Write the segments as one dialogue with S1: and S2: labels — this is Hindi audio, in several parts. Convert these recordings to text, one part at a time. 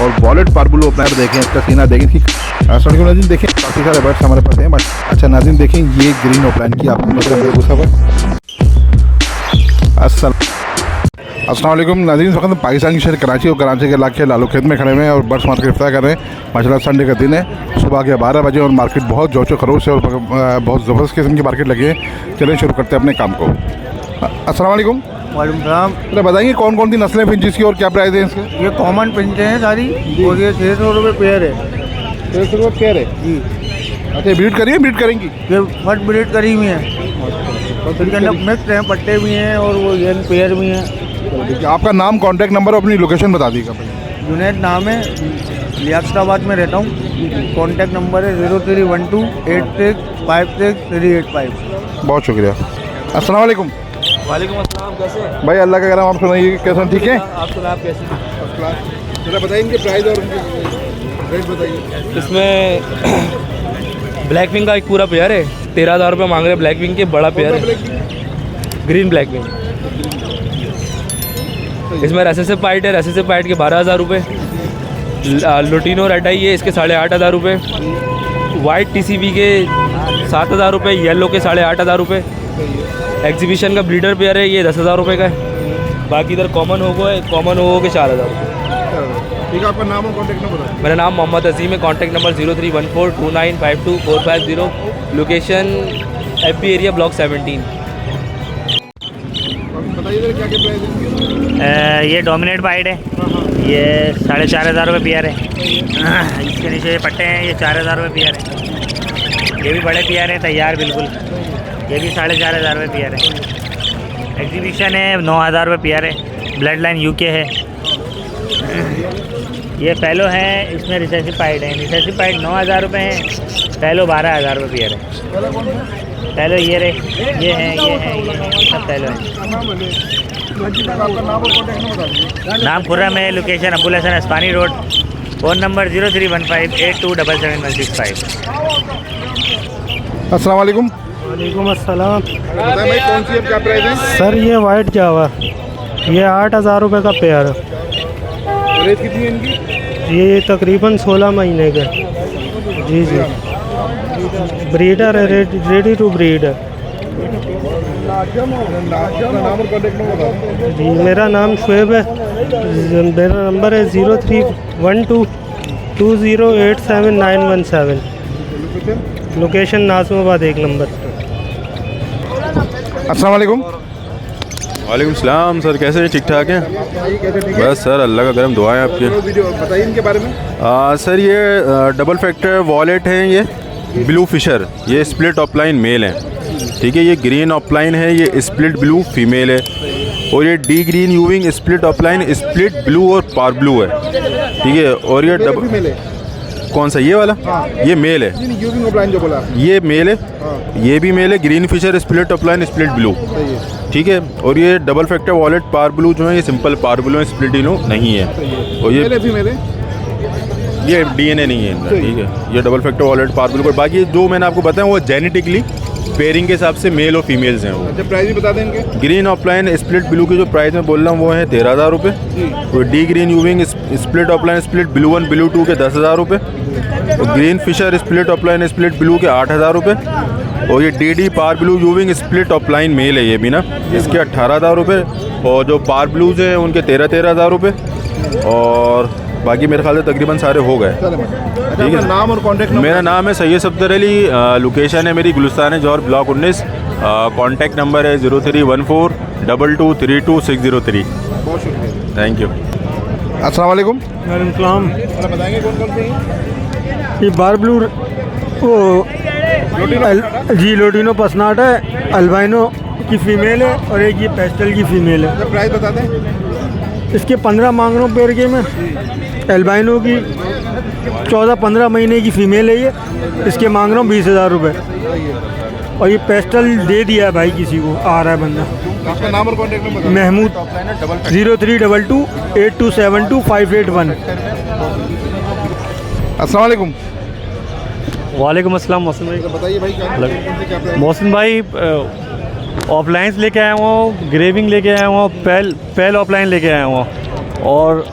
S1: और वॉलेट पार्बुलो ओपनर देखें, इसका सीना देखें कि नाज़रीन देखें काफ़ी सारे बर्ड्स हमारे पास हैं। अच्छा नाज़रीन देखें ये ग्रीन ओपनर की आपको मतलब अस्सलाम वालेकुम नाज़रीन, इस वक्त पाकिस्तान की शहर कराची और कराची के इलाके लालू खेत में खड़े हुए हैं और बर्ड्स मार्केट इफ्तार कर रहे हैं। माशाल्लाह संडे का दिन है, सुबह के 12 बजे और मार्केट बहुत जोशो खरोश है और बहुत ज़बरदस्त किस्म की मार्केट लगी है। चलिए शुरू करते हैं अपने काम को। अस्सलाम वालेकुम।
S2: वालेकुम सलाम।
S1: अरे बताइए कौन कौन सी नस्लें फिंचेस की और क्या प्राइस है इसके?
S2: ये कॉमन पिंचे हैं सारी और ये 600 रुपये पेयर है।
S1: 600 रुपये पेयर है
S2: जी।
S1: अच्छा ब्रीड करिए, ब्रीड करेंगी?
S2: ये फट ब्रीड करी हुई हैं, इनके अंदर मिक्स हैं, पट्टे भी हैं और वो यंग पेयर भी हैं।
S1: आपका नाम, कॉन्टैक्ट नंबर और अपनी लोकेशन बता दीजिएगा।
S2: जुनैद नाम है, लियाकताबाद में रहता हूँ। कॉन्टैक्ट नंबर है 031286563885।
S1: बहुत शुक्रिया। अस्सलाम वालेकुम।
S3: वालेकुम अस्सलाम। कैसे हैं
S1: भाई अल्लाह का करम, आप सुनाइए कैसे ठीक है?
S3: आप सुना, आप कैसे हैं?
S1: जरा बताइए इनके प्राइस और रेट बताइए।
S3: इसमें ब्लैक विंग का एक पूरा पेयर है, 13,000 रुपये मांग रहे हैं। ब्लैक विंग के बड़ा पेयर है, ग्रीन ब्लैक विंग। इसमें रेसेसिव पाइट है, रेसेसिव पाइट के 12,000 रुपये। लुटिनो रेड आई है, इसके 8,500 रुपये। वाइट TCB के 7,000 रुपये, येलो के 8,500 रुपये। एग्जीबिशन का ब्रीडर पेयर है, ये 10,000 रुपये का है। बाकी इधर कॉमन होगो है, कॉमन होगो के 4,000।
S1: ठीक है, आपका नाम और कॉन्टैक्ट नंबर बताइए।
S3: मेरा नाम मोहम्मद अजीम है। Contact number 03142952 location FB area block 17।
S1: बताइए क्या क्या प्राइस है?
S4: ये डोमिनेट वाइड है, ये 4,500 रुपये पेयर है। इसके नीचे ये पट्टे हैं, ये 4,000 रुपये पेयर है। ये भी बड़े पेयर हैं तैयार बिल्कुल, ये भी 4,500 रुपये पेयर है। एग्जीबिशन है 9,000 रुपये पेयर है। ब्लड लाइन UK है। ये पहलो है, इसमें रिसेसिव पाइड है। रिसेसिव पाइड 9,000 रुपये है, पहलो 12,000 रुपये पेयर है। पहलो ये रहे, ये है सब पहलो है। नाम खुर्रम है, location Abul Hasan Aspani road. Phone number 031582777165।
S1: अस्सलाम वालेकुम।
S2: वालेकुम अस्सलाम।
S1: बताइए भाई कौन सी है, क्या प्राइस है?
S2: सर ये वाइट जावा, ये 8,000 रुपये का पेयर है।
S1: रेट कितनी है इनकी?
S2: ये तकरीबन 16 महीने के। जी जी, ब्रीडर है, रेडी टू ब्रीड है।
S1: नाम और कॉन्टैक्ट नंबर बताओ।
S2: जी मेरा नाम शुएब है, मेरा नंबर है 031220879117। Location Nazimabad 1 number.
S1: अस्सलाम वालेकुम।
S5: वालेकुम सलाम सर, कैसे हैं? ठीक ठाक हैं? बस सर अल्लाह का करम, दुआ है आपकी।
S1: बताइए इनके बारे में।
S5: सर ये डबल फैक्टर वॉलेट हैं, ये ब्लू फिशर, ये स्प्लिट ऑफलाइन मेल है। ठीक है, ये ग्रीन ऑफलाइन है, ये स्प्लिट ब्लू फीमेल है। और ये D green euwing split offline split blue और पार ब्लू है। ठीक है, और ये डबल कौन सा, ये वाला? ये मेल है,
S1: जो बोला
S5: ये मेल है। ये भी मेल है, green Fisher split offline split blue. ठीक है, और ये डबल फैक्टर वॉलेट पार ब्लू जो है, ये सिंपल पार ब्लू है, स्प्लिटिनो नहीं है। और ये DNA नहीं है इनका। ठीक है, ये डबल फैक्टर वॉलेट पार ब्लू। बाकी जो मैंने आपको बताया वो जेनेटिकली पेयरिंग के हिसाब से मेल और फीमेल्स हैं वो।
S1: अच्छा प्राइस भी बता दें इनके।
S5: ग्रीन ऑफलाइन स्प्लिट ब्लू की जो प्राइस मैं बोल रहा हूँ वो है 13,000 रुपये। और D green euwing split offline split blue 1 blue 2 के 10,000 रुपये। और green Fisher split offline split blue के 8,000 रुपये। और ये DD पार blue euwing split opaline male है, ये भी ना, इसके 18,000 रुपये। और जो पार ब्लूज हैं उनके 13,000 रुपये। और बाकी मेरे ख्याल से तकरीबन सारे हो गए। ठीक है,
S1: नाम और कॉन्टैक्ट नंबर?
S5: मेरा नाम है सैयद सफदर अली, लोकेशन है मेरी गुलिस्तान जौहर ब्लॉक 19। कॉन्टैक्ट नंबर है 031422320603।
S1: बहुत शुक्रिया,
S5: थैंक यू।
S1: अस्सलाम वालेकुम।
S2: वालेकुम सलाम।
S1: बताएंगे कौन कौन से हैं?
S2: ये बार ब्लू वो जी लोटिनो पसनाट है, अल्बाइनो की फ़ीमेल है और एक ये पेस्टल की फ़ीमेल है।
S1: प्राइस बता दें।
S2: इसके 15 मांग रहा हूँ पेयर के में। एल्बाइनो की 14-15 महीने की फ़ीमेल है ये, इसके मांग रहा हूँ 20,000 रुपये। और ये पेस्टल दे दिया है भाई, किसी को आ रहा है बंदा।
S1: आपका नाम और कॉन्टैक्ट नंबर?
S2: महमूद 0322827581।
S1: अस्सलाम वालेकुम।
S6: वालेकुम अस्सलाम मोहसिन भाई।
S1: बताइए भाई क्या
S6: मोहसिन भाई ऑफलाइन लेके आया हूँ, ग्रेविंग लेके आया हूँ, पैल ऑफलाइन लेके आया हूँ। और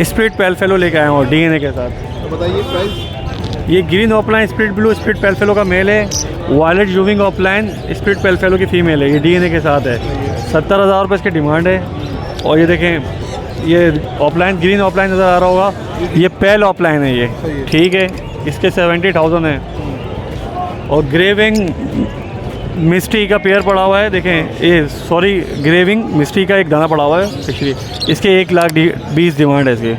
S6: स्प्लिट पेलफेलो लेके आया हूँ DNA के साथ।
S1: तो बताइए प्राइस।
S6: ये green opaline split blue split pale fallow का मेल है, violet euwing opaline split pale fallow की फ़ीमेल है। ये DNA के साथ है। 70,000 रुपये इसकी डिमांड है। और ये देखें, ये ऑफलाइन ग्रीन ऑफलाइन नज़र आ रहा होगा, ये पेल ऑफलाइन है ये, ठीक है। इसके 70,000 है। और ग्रेविंग मिस्टी का पेयर पड़ा हुआ है, देखें ये सॉरी ग्रेविंग मिस्टी का एक दाना पड़ा हुआ है पिछली, इसके 1,20,000 डिमांड है इसकी।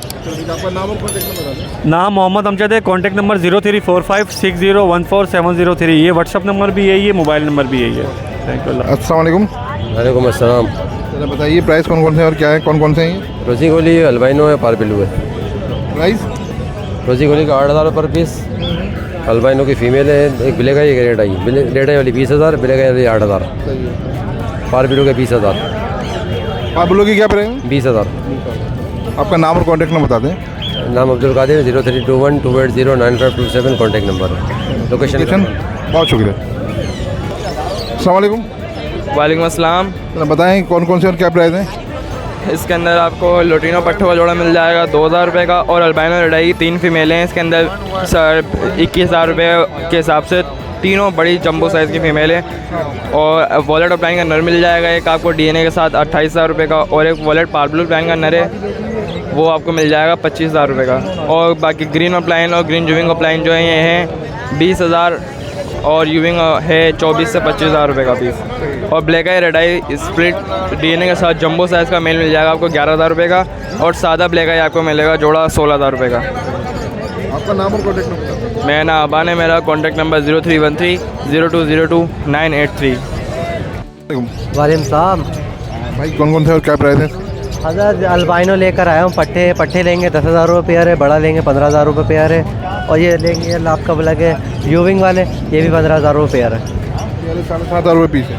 S1: आपका नाम और कॉन्टैक्ट नंबर बता दें।
S6: नाम मोहम्मद अमजद है। Contact number 034560144703। ये व्हाट्सअप नंबर भी यही है, मोबाइल नंबर भी यही है। Thank you.
S1: अस्सलाम वालेकुम।
S7: वालेकुम अस्सलाम।
S1: जरा बताइए प्राइस कौन कौन से और क्या है, कौन कौन से हैं ये?
S7: रोजी गोली अल्बाइनो है, पारबिलू है।
S1: प्राइस
S7: रोजी गोली का 8,000 पर पीस, अल्बाइनो की फ़ीमेल है। एक ब्लैक आई एक रेड आई। रेड आई वाली 20,000, ब्लैक आई वाली 8,000, पारबिलू के 20,000,
S1: पाबलो की क्या प्राइस है?
S7: 20,000।
S1: आपका नाम और कॉन्टैक्ट नंबर बता दें।
S7: नाम अब्दुल कादिर, 032128099527 कॉन्टैक्ट नंबर है। लोकेशन।
S1: बहुत शुक्रिया। अस्सलाम वालेकुम।
S3: वालेकुम अस्सलाम।
S1: जरा बताएं कौन कौन से और क्या प्राइस है?
S3: इसके अंदर आपको लोटिनो पट्ठों का जोड़ा मिल जाएगा 2,000 रुपये का, और अल्बाइनो रेडाई 3 फीमेलें हैं इसके अंदर 21,000 रुपये के हिसाब से, तीनों बड़ी जंबो साइज़ की फीमेल है। और वॉलेट ऑफलाइन का नर मिल जाएगा एक आपको DNA के साथ 28,000 रुपये का, और एक वॉलेट पार्बलू प्लाइन का नर है वो आपको मिल जाएगा 25,000 रुपये का। और बाकी ग्रीन ऑफलाइन और ग्रीन यूविंग ऑफलाइन जो है ये हैं 20,000, और यूविंग है 24 से 25,000 रुपये का पीस। और black I read I split DNA के साथ जंबो साइज़ का मेल मिल जाएगा आपको 11,000 रुपये का, और सादा ब्लैक आई आपको मिलेगा जोड़ा 16,000 रुपये का।
S1: आपका नाम और कॉन्टैक्ट नंबर?
S3: मेरा नाम अबान है। मेरा कॉन्टैक्ट नंबर 0313-0202-983।
S8: वालेकुम सलाम।
S1: भाई कौन कौन से और क्या प्राइस है?
S8: हज़रत अल्बाइनो लेकर आया हूँ। पट्टे लेंगे 10,000 रुपये पेयर है, बड़ा लेंगे 15,000 रुपये पेयर है। और ये लेंगे ये लाख का ब्लैक है यूविंग वाले, ये भी 15,000 रुपये पेयर है।
S1: 7,500 रुपये पीस है।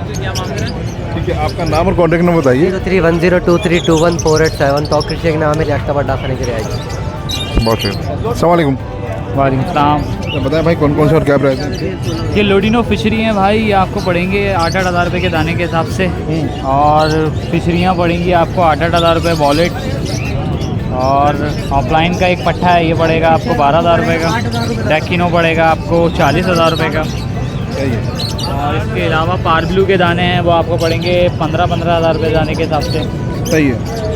S1: ठीक है, आपका नाम और कॉन्टैक्ट नंबर बताइए।
S8: 0310232148 टॉक शेख नाम है, लियाकत बड़ा खाने के लिए आएगी।
S1: बहुत शुक्रिया। अस्सलाम वालेकुम।
S9: वालेकुम सलाम।
S1: तो बताएं भाई कौन कौन से और क्या प्राइस है?
S9: ये लोडिनो फिशरी हैं भाई, ये आपको पड़ेंगे 8,000 रुपये के दाने के हिसाब से। और फिशरियाँ पड़ेंगी आपको 8,000 रुपये वॉलेट। और ऑफलाइन का एक पट्ठा है, ये पड़ेगा आपको 12,000 रुपये का। डेकिनो पड़ेगा आपको 40,000 रुपये का। और इसके अलावा पारब्लू के दाने हैं वो आपको पड़ेंगे 15,000 रुपये दाने के हिसाब से।
S1: सही है।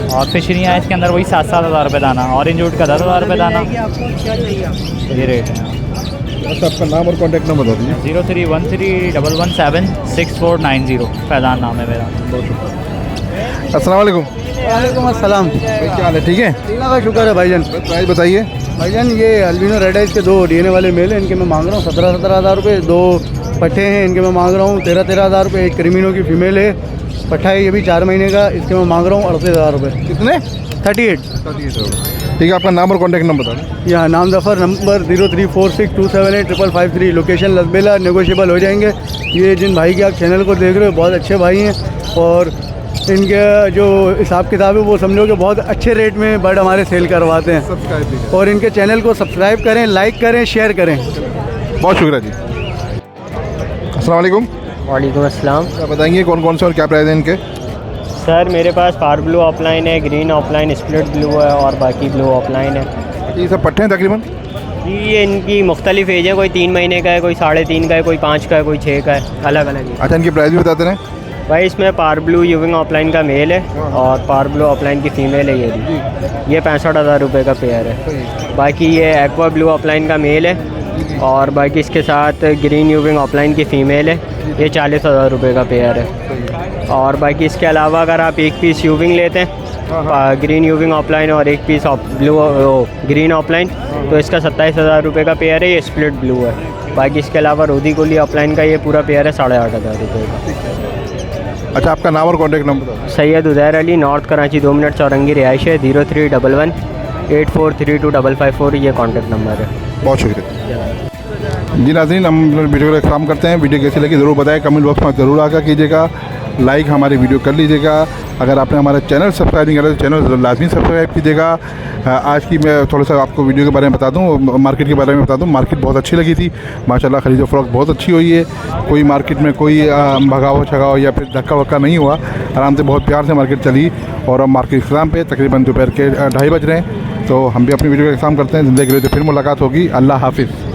S9: और फिशरियाँ हैं इसके अंदर वही 7,000 रुपये दाना। ऑरेंज वुड का 10,000 रुपये दाना। ये रेट है।
S1: अच्छा, आपका नाम और कॉन्टैक्ट नंबर बता दीजिए।
S9: 0313-117-6490। फैज़ान नाम है मेरा।
S1: अस्सलाम वालेकुम।
S2: वालेकुम अस्सलाम।
S1: भाई क्या हाल है, ठीक है?
S2: अल्लाह का शुक्र है भाईजान।
S1: प्राइस बताइए।
S2: भाईजान ये अल्बिनो रेड आइज के 2 DNA वाले मेल हैं, इनके मैं मांग रहा हूँ 17,000 रुपये। 2 पट्ठे हैं, इनके मैं मांग रहा हूँ 13,000 रुपये। एक क्रिमिनो की फीमेल है, पट्ठा है ये भी 4 महीने का, इसके मैं मांग रहा हूँ 38,000 रुपये।
S1: कितने?
S2: 38।
S1: ठीक है, आपका नाम और कॉन्टैक्ट नंबर बता दें।
S2: यहाँ नाम Zafar, number 0346278555, location Lasbela, negotiable हो जाएंगे। ये जिन भाई के आप चैनल को देख रहे हो बहुत अच्छे भाई हैं, और इनके जो हिसाब किताब है वो समझो कि बहुत अच्छे रेट में बर्ड हमारे सेल करवाते हैं। और इनके चैनल को सब्सक्राइब करें, लाइक करें, शेयर करें।
S1: बहुत शुक्रिया जी। अस्सलाम वालेकुम।
S8: वालेकुम अस्सलाम।
S1: क्या बताएंगे कौन कौन से और क्या प्राइस है इनके?
S8: सर मेरे पास पार ब्लू ऑफलाइन है, ग्रीन ऑफलाइन, स्प्लिट ब्लू है, और बाकी ब्लू ऑफलाइन है।
S1: ये सब पट्टे हैं तकरीबन?
S8: ये इनकी मुख्तलिफ एज है, कोई 3 महीने का है, कोई 3.5 का है, कोई 5 का है, कोई 6 का है, अलग अलग है।
S1: अच्छा, इनकी प्राइस भी बताते रहें।
S8: भाई इसमें पार ब्लू यूविंग ऑफलाइन का मेल है, और पार ब्लू ऑफलाइन की फ़ीमेल है। ये 65,000 रुपये का पेयर है। बाकी ये एक्वा ब्लू ऑफलाइन का मेल है, और बाकी इसके साथ ग्रीन यूविंग ऑफलाइन की फ़ीमेल है, ये 40,000 रुपये का पेयर है। और बाकी इसके अलावा अगर आप एक पीस यूविंग लेते हैं, ग्रीन यूविंग ऑफलाइन, और एक पीस ब्लू ग्रीन ऑफलाइन, तो इसका 27,000 रुपये का पेयर है, ये स्प्लिट ब्लू है। बाकी इसके अलावा रोदी गोली ऑफलाइन का ये पूरा पेयर है 8,500 रुपये का।
S1: अच्छा, आपका नाम और कॉन्टैक्ट नंबर बता दें।
S8: सैयद उदैर अली, नॉर्थ कराची 2 मिनट चौरंगी रिहाइश है। 0311-84325554 ये कॉन्टैक्ट नंबर है।
S1: बहुत शुक्रिया जी। नाज़रीन, हम वीडियो का इख्तिताम करते हैं। वीडियो कैसी लगी ज़रूर बताएं, कमेंट बॉक्स में ज़रूर आकर कीजिएगा, लाइक हमारी वीडियो कर लीजिएगा। अगर आपने हमारा चैनल सब्सक्राइब नहीं करा तो चैनल लाजमी सब्सक्राइब कीजिएगा। आज की मैं थोड़ा सा आपको वीडियो के बारे में बता दूं, मार्केट के बारे में बता दूं। मार्केट बहुत अच्छी लगी थी माशाल्लाह, खरीदो फरोख्त बहुत अच्छी हुई है। कोई मार्केट में कोई भगाव छगाव या फिर धक्का वक्का नहीं हुआ, आराम से बहुत प्यार से मार्केट चली। और अब मार्केट इख्तिताम पे तकरीबन दोपहर के 2:30 बज रहे हैं। तो हम भी अपनी वीडियो का एग्जाम करते हैं। ज़िंदगी के लिए तो फिर मुलाकात होगी। अल्लाह हाफिज़।